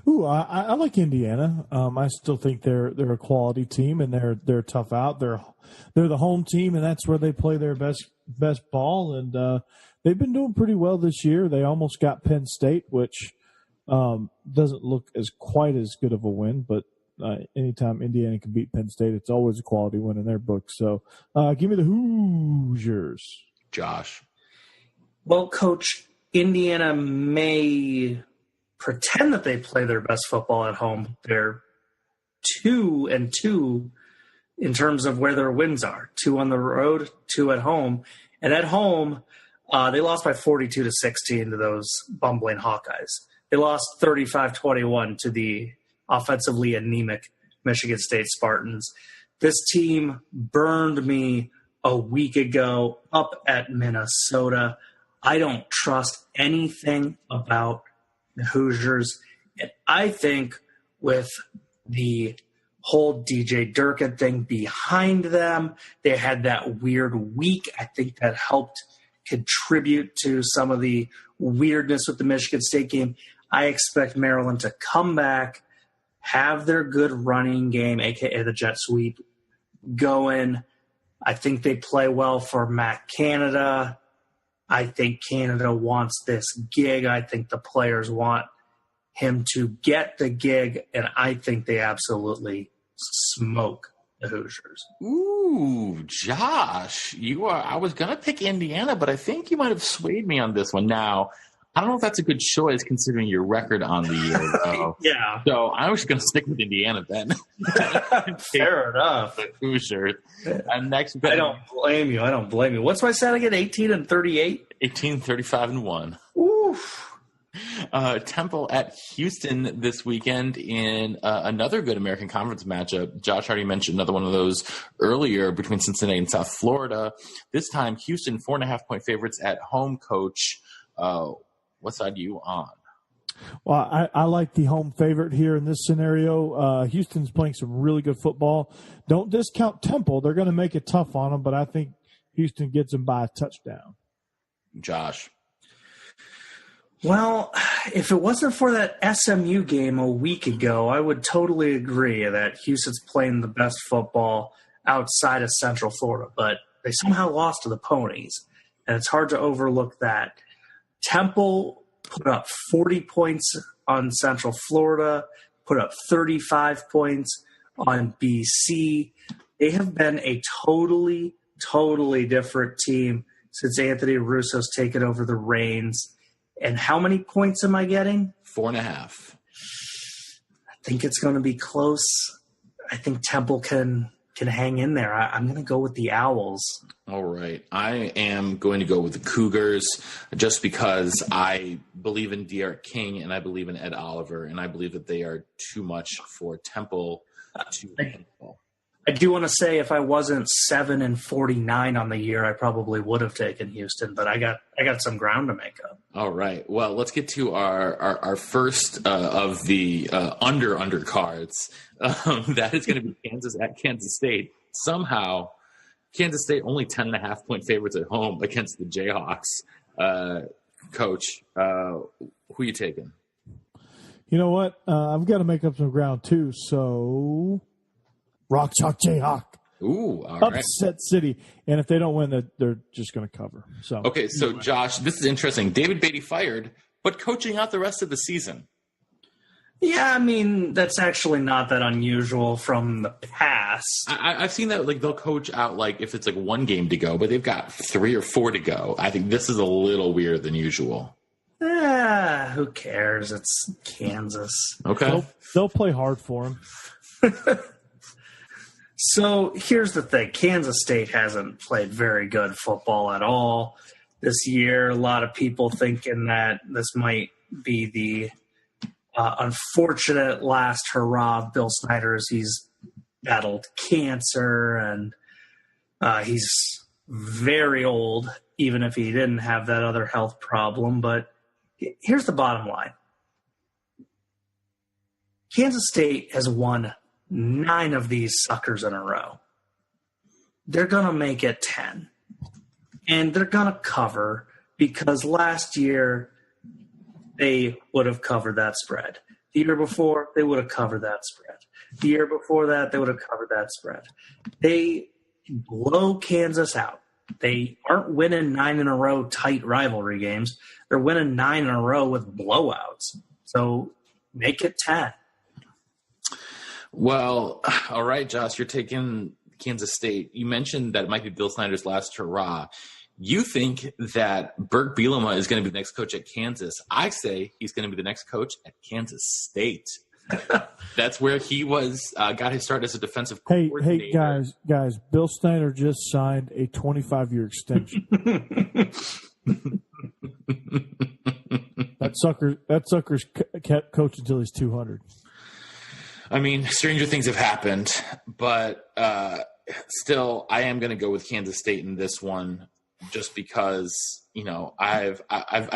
Ooh, I like Indiana. I still think they're a quality team, and they're tough out. They're the home team, and that's where they play their best ball. And they've been doing pretty well this year. They almost got Penn State, which doesn't look quite as good of a win. But anytime Indiana can beat Penn State, it's always a quality win in their book. So give me the Hoosiers.
Josh.
Well, Coach, Indiana may pretend that they play their best football at home. They're 2-2 in terms of where their wins are. 2 on the road, 2 at home. And at home, they lost by 42-16 to those bumbling Hawkeyes. They lost 35-21 to the offensively anemic Michigan State Spartans. This team burned me a week ago up at Minnesota. I don't trust anything about the Hoosiers. And I think with the whole DJ Durkin thing behind them, they had that weird week. I think that helped contribute to some of the weirdness with the Michigan State game. I expect Maryland to come back, have their good running game, a.k.a. the jet sweep, going. I think they play well for Matt Canada. I think Canada wants this gig. I think the players want him to get the gig, and I think they absolutely smoke the Hoosiers.
Ooh, Josh, I was going to pick Indiana, but I think you might have swayed me on this one. Now, I don't know if that's a good choice considering your record on the year, though.
Yeah.
So I was going to stick with Indiana then.
Fair enough.
The Hoosiers. And next,
I don't blame you. What's my stat again? 18-38?
18-35-1.
Oof.
Temple at Houston this weekend in another good American Conference matchup. Josh already mentioned another one of those earlier between Cincinnati and South Florida. This time, Houston 4.5-point favorites at home. Coach, what side are you on?
Well, I like the home favorite here in this scenario. Houston's playing some really good football. Don't discount Temple. They're going to make it tough on them, but I think Houston gets them by a touchdown.
Josh.
Well, if it wasn't for that SMU game a week ago, I would totally agree that Houston's playing the best football outside of Central Florida, but they somehow lost to the Ponies, and it's hard to overlook that. Temple put up 40 points on Central Florida, put up 35 points on BC. They have been a totally different team since Anthony Russo's taken over the reins. And how many points am I getting?
4.5.
I think it's going to be close. I think Temple can hang in there. I'm going to go with the Owls.
All right. I am going to go with the Cougars just because I believe in De'Aaron King and I believe in Ed Oliver, and I believe that they are too much for Temple to handle.
I do want to say if I wasn't 7-49 on the year, I probably would have taken Houston, but I got some ground to make up.
All right. Well, let's get to our first of the under cards. That is going to be Kansas at Kansas State. Somehow, Kansas State only 10.5-point favorites at home against the Jayhawks. Coach, who are you taking?
You know what? I've got to make up some ground too. So, Rock Chalk Jayhawk.
Ooh, all right.
Upset City. And if they don't win, they're just going to cover. So
okay, so Josh, this is interesting. David Beatty fired, but coaching out the rest of the season.
Yeah, I mean, that's actually not that unusual from the past.
I've seen that, like, they'll coach out, like, if it's like one game to go, but they've got 3 or 4 to go. I think this is a little weirder than usual.
Who cares? It's Kansas.
Okay.
They'll play hard for him.
So here's the thing. Kansas State hasn't played very good football at all this year. A lot of people thinking that this might be the unfortunate last hurrah of Bill Snyder as he's battled cancer and he's very old, even if he didn't have that other health problem. But here's the bottom line. Kansas State has won 9 of these suckers in a row. They're going to make it 10. And they're going to cover because last year they would have covered that spread. The year before, they would have covered that spread. The year before that, they would have covered that spread. They blow Kansas out. They aren't winning 9 in a row tight rivalry games. They're winning 9 in a row with blowouts. So make it 10.
Well, all right, Josh, you're taking Kansas State. You mentioned that it might be Bill Snyder's last hurrah. You think that Burt Bielema is going to be the next coach at Kansas. I say he's going to be the next coach at Kansas State. That's where he was got his start as a defensive coordinator.
Hey, guys! Bill Snyder just signed a 25-year extension. That sucker's kept coach until he's 200.
I mean, stranger things have happened, but still, I am going to go with Kansas State in this one, just because I've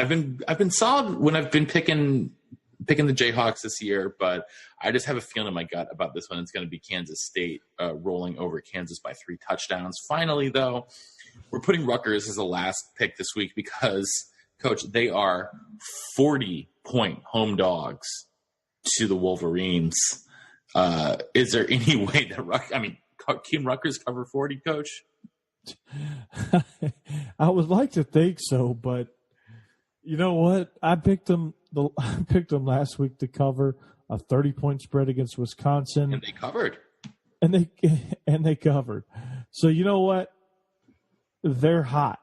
been solid when I've been picking the Jayhawks this year, but I just have a feeling in my gut about this one. It's going to be Kansas State rolling over Kansas by 3 touchdowns. Finally, though, we're putting Rutgers as the last pick this week because, Coach, they are 40-point home dogs to the Wolverines. Is there any way that can Rutgers cover 40, Coach?
I would like to think so, but you know what? I picked them last week to cover a 30-point spread against Wisconsin,
and they covered.
And they covered. So you know what? They're hot,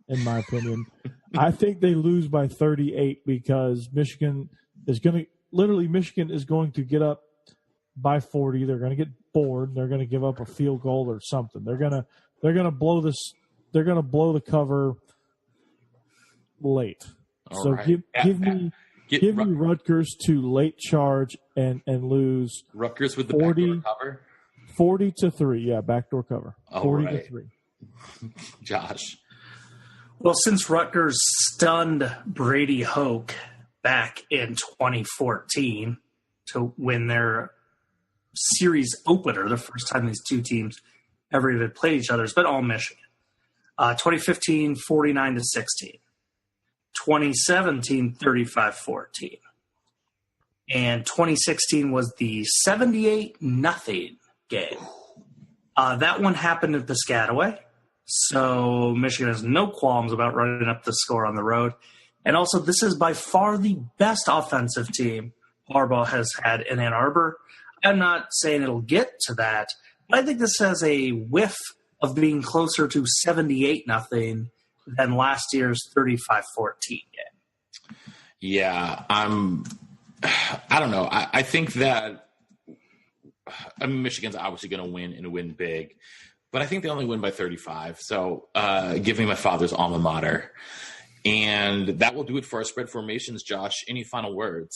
in my opinion. I think they lose by 38 because Michigan is going to get up by 40. They're going to get bored. They're going to give up a field goal or something. They're going to blow this. They're going to blow the cover late.
All right.
Give me Rutgers to late charge and lose.
Rutgers with the backdoor cover.
40-3. Yeah, backdoor cover. 40-3.
Josh.
Well, since Rutgers stunned Brady Hoke back in 2014 to win their series opener, the first time these two teams ever even played each other, it's been all Michigan. 2015, 49-16. 2017, 35-14. And 2016 was the 78-0 game. That one happened at Piscataway. So Michigan has no qualms about running up the score on the road. And also, this is by far the best offensive team Harbaugh has had in Ann Arbor. I'm not saying it'll get to that, but I think this has a whiff of being closer to 78-0 than last year's 35-14 game.
Yeah, I don't know. I think that Michigan's obviously going to win and win big, but I think they only win by 35. So give me my father's alma mater. And that will do it for our spread formations, Josh. Any final words?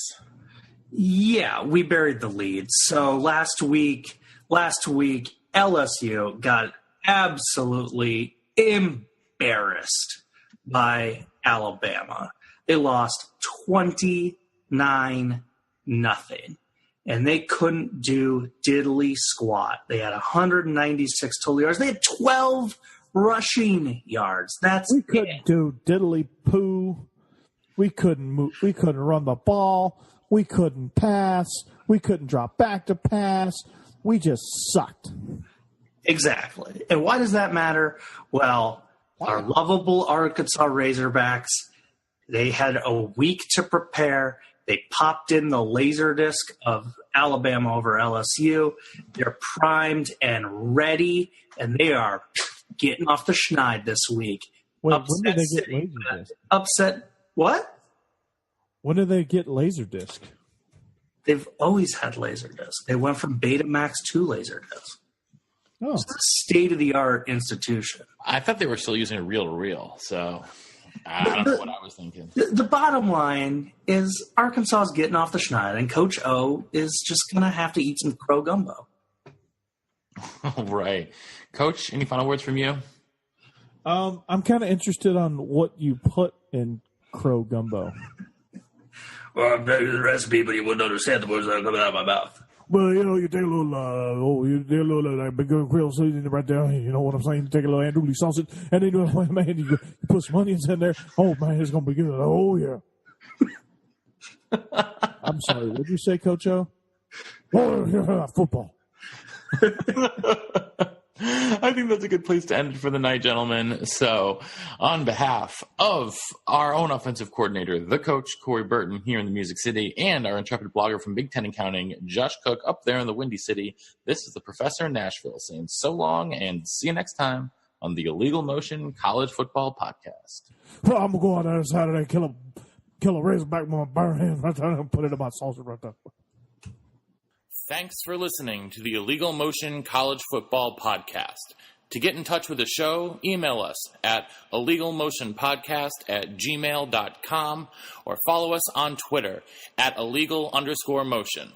Yeah, we buried the lead. So last week, LSU got absolutely embarrassed by Alabama. They lost 29-0, and they couldn't do diddly squat. They had 196 total yards. They had 12 rushing yards.
We couldn't do diddly poo. We couldn't move. We couldn't run the ball. We couldn't pass. We couldn't drop back to pass. We just sucked.
Exactly. And why does that matter? Well, our lovable Arkansas Razorbacks, they had a week to prepare, They popped in the Laserdisc of Alabama over LSU. They're primed and ready, and they are getting off the schneid this week.
Wait,
Upset
when did they get
City.
Laserdisc?
Upset what?
When did they get Laserdisc?
They've always had Laserdisc. They went from Betamax to Laserdisc.
Oh,
It's a state-of-the-art institution.
I thought they were still using a reel-to-reel, so I don't know what I was thinking.
The bottom line is Arkansas is getting off the schneid, and Coach O is just going to have to eat some crow gumbo.
Right. Coach, any final words from you?
I'm kind of interested on what you put in crow gumbo.
Well, I'm telling you the recipe, but you wouldn't understand the words that are coming out of my mouth.
Well, you take a little, like big grill seasoning right there. You know what I'm saying? You take a little andouille sausage, and then you put some onions in there. Oh man, it's gonna be good. Oh yeah. I'm sorry. What did you say, Coach O? Oh, yeah, football.
I think that's a good place to end it for the night, gentlemen. So, on behalf of our own offensive coordinator, the coach, Corey Burton, here in the Music City, and our intrepid blogger from Big Ten and Counting, Josh Cook, up there in the Windy City, this is the Professor in Nashville saying so long and see you next time on the Illegal Motion College Football Podcast.
Well, I'm gonna go out there Saturday, kill a razorback with my bare hands right there, and put it in my salsa right there.
Thanks for listening to the Illegal Motion College Football Podcast. To get in touch with the show, email us at illegalmotionpodcast@gmail.com or follow us on Twitter at illegal_motion.